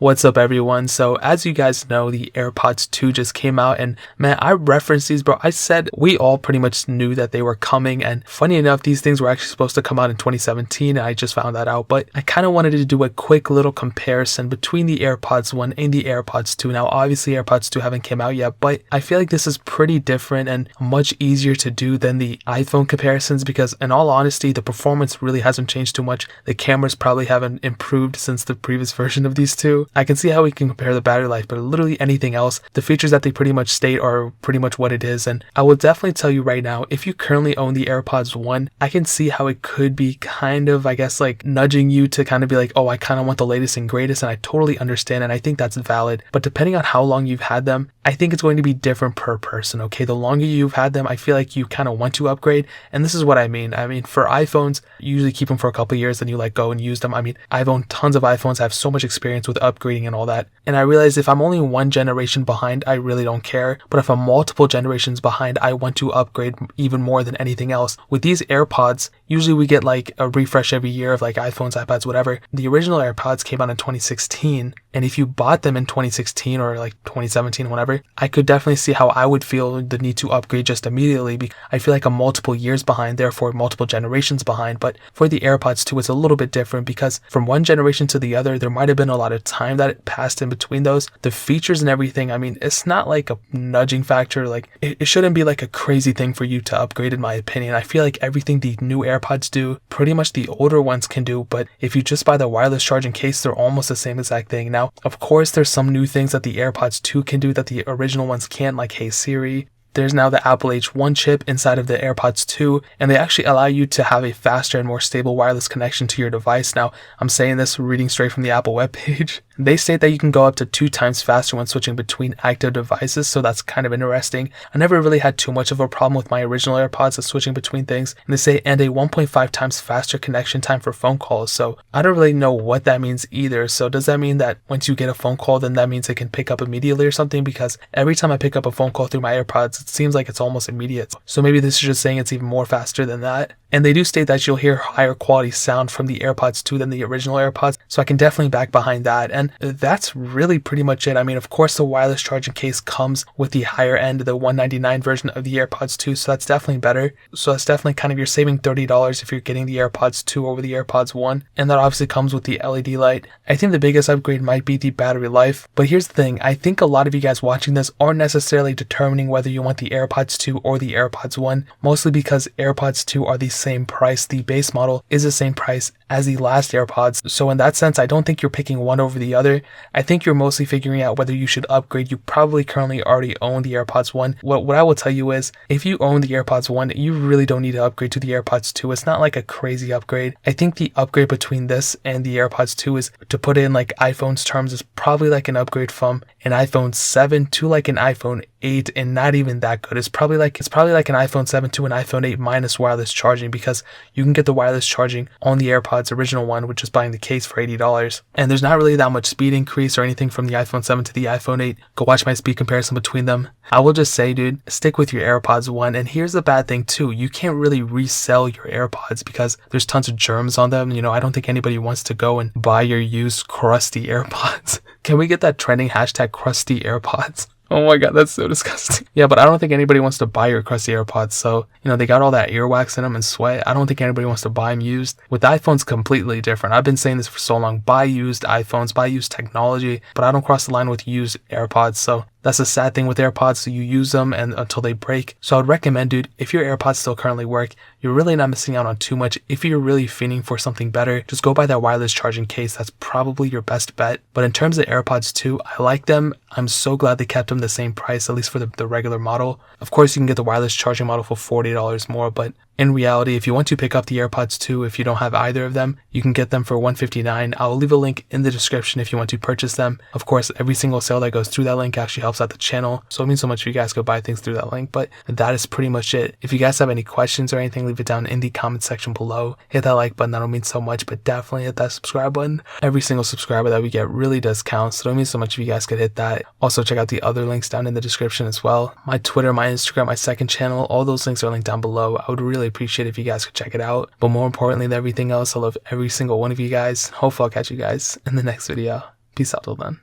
What's up everyone? So as you guys know, the AirPods 2 just came out, and man, I referenced these, bro. I said we all pretty much knew that they were coming, and funny enough, these things were actually supposed to come out in 2017, and I just found that out. But I kind of wanted to do a quick little comparison between the AirPods 1 and the AirPods 2. Now obviously AirPods 2 haven't came out yet, but I feel like this is pretty different and much easier to do than the iPhone comparisons, because in all honesty, the performance really hasn't changed too much. The cameras probably haven't improved since the previous version of these two. I can see how we can compare the battery life, but literally anything else, the features that they pretty much state are pretty much what it is. And I will definitely tell you right now, if you currently own the AirPods 1, I can see how it could be kind of, I guess, like nudging you to kind of be like, oh, I kind of want the latest and greatest, and I totally understand, and I think that's valid. But depending on how long you've had them, I think it's going to be different per person, okay? The longer you've had them, I feel like you kind of want to upgrade, and this is what I mean. I mean, for iPhones, you usually keep them for a couple of years, then you let go and use them. I mean, I've owned tons of iPhones, I have so much experience with upgrading and all that, and I realize if I'm only one generation behind, I really don't care, but if I'm multiple generations behind, I want to upgrade even more than anything else. With these AirPods, usually we get like a refresh every year of like iPhones, iPads, whatever. The original AirPods came out in 2016, and if you bought them in 2016 or like 2017, whatever, I could definitely see how I would feel the need to upgrade just immediately, because I feel like I'm multiple years behind, therefore multiple generations behind. But for the AirPods 2, it's a little bit different, because from one generation to the other, there might have been a lot of time that passed in between those. The features and everything, I mean, it's not like a nudging factor. Like it shouldn't be like a crazy thing for you to upgrade, in my opinion. I feel like everything the new AirPods do, pretty much the older ones can do, but if you just buy the wireless charging case, they're almost the same exact thing. Now, of course, there's some new things that the AirPods 2 can do that the original ones can't, like Hey Siri. There's now the Apple H1 chip inside of the AirPods 2, and they actually allow you to have a faster and more stable wireless connection to your device. Now, I'm saying this reading straight from the Apple webpage. They state that you can go up to 2 times faster when switching between active devices, so that's kind of interesting. I never really had too much of a problem with my original AirPods of switching between things, and they say, and a 1.5 times faster connection time for phone calls. So I don't really know what that means either. So does that mean that once you get a phone call, then that means it can pick up immediately or something? Because every time I pick up a phone call through my AirPods, it seems like it's almost immediate. So maybe this is just saying it's even more faster than that. And they do state that you'll hear higher quality sound from the AirPods 2 than the original AirPods, so I can definitely back behind that. And that's really pretty much it. I mean, of course, the wireless charging case comes with the higher end, the $199 version of the AirPods 2, so that's definitely better. So that's definitely kind of, you're saving $30 if you're getting the AirPods 2 over the AirPods 1, and that obviously comes with the LED light. I think the biggest upgrade might be the battery life, but here's the thing. I think a lot of you guys watching this aren't necessarily determining whether you want the AirPods 2 or the AirPods 1, mostly because AirPods 2 are the same price. The base model is the same price as the last AirPods, so in that sense, I don't think you're picking one over the other. I think you're mostly figuring out whether you should upgrade. You probably currently already own the AirPods 1. What I will tell you is, if you own the AirPods 1, you really don't need to upgrade to the AirPods 2. It's not like a crazy upgrade. I think the upgrade between this and the AirPods 2 is, to put it in like iPhone's terms, is probably like an upgrade from an iPhone 7 to like an iPhone 8, and not even that good. It's probably like an iPhone 7 to an iPhone 8 minus wireless charging, because you can get the wireless charging on the AirPods original one, which is buying the case for $80. And there's not really that much speed increase or anything from the iPhone 7 to the iPhone 8. Go watch my speed comparison between them. I will just say, dude, stick with your AirPods 1. And here's the bad thing too. You can't really resell your AirPods because there's tons of germs on them. You know, I don't think anybody wants to go and buy your used crusty AirPods. Can we get that trending hashtag crusty AirPods? Oh my god, that's so disgusting. Yeah, but I don't think anybody wants to buy your crusty AirPods. So, you know, they got all that earwax in them and sweat. I don't think anybody wants to buy them used. With iPhones, completely different. I've been saying this for so long. Buy used iPhones, buy used technology, but I don't cross the line with used AirPods. So that's the sad thing with AirPods. So you use them and until they break. So I would recommend, dude, if your AirPods still currently work, you're really not missing out on too much. If you're really fiending for something better, just go buy that wireless charging case. That's probably your best bet. But in terms of AirPods 2, I like them. I'm so glad they kept them the same price, at least for the regular model. Of course, you can get the wireless charging model for $40 more, but in reality, if you want to pick up the AirPods 2, if you don't have either of them, you can get them for $159. I'll leave a link in the description if you want to purchase them. Of course, every single sale that goes through that link actually helps out the channel, so it means so much if you guys go buy things through that link. But that is pretty much it. If you guys have any questions or anything, leave it down in the comment section below. Hit that like button, that'll mean so much, but definitely hit that subscribe button. Every single subscriber that we get really does count, so it means so much if you guys could hit that. Also, check out the other links down in the description as well. My Twitter, my Instagram, my second channel, all those links are linked down below. I would really appreciate it if you guys could check it out. But more importantly than everything else, I love every single one of you guys. Hopefully I'll catch you guys in the next video. Peace out till then.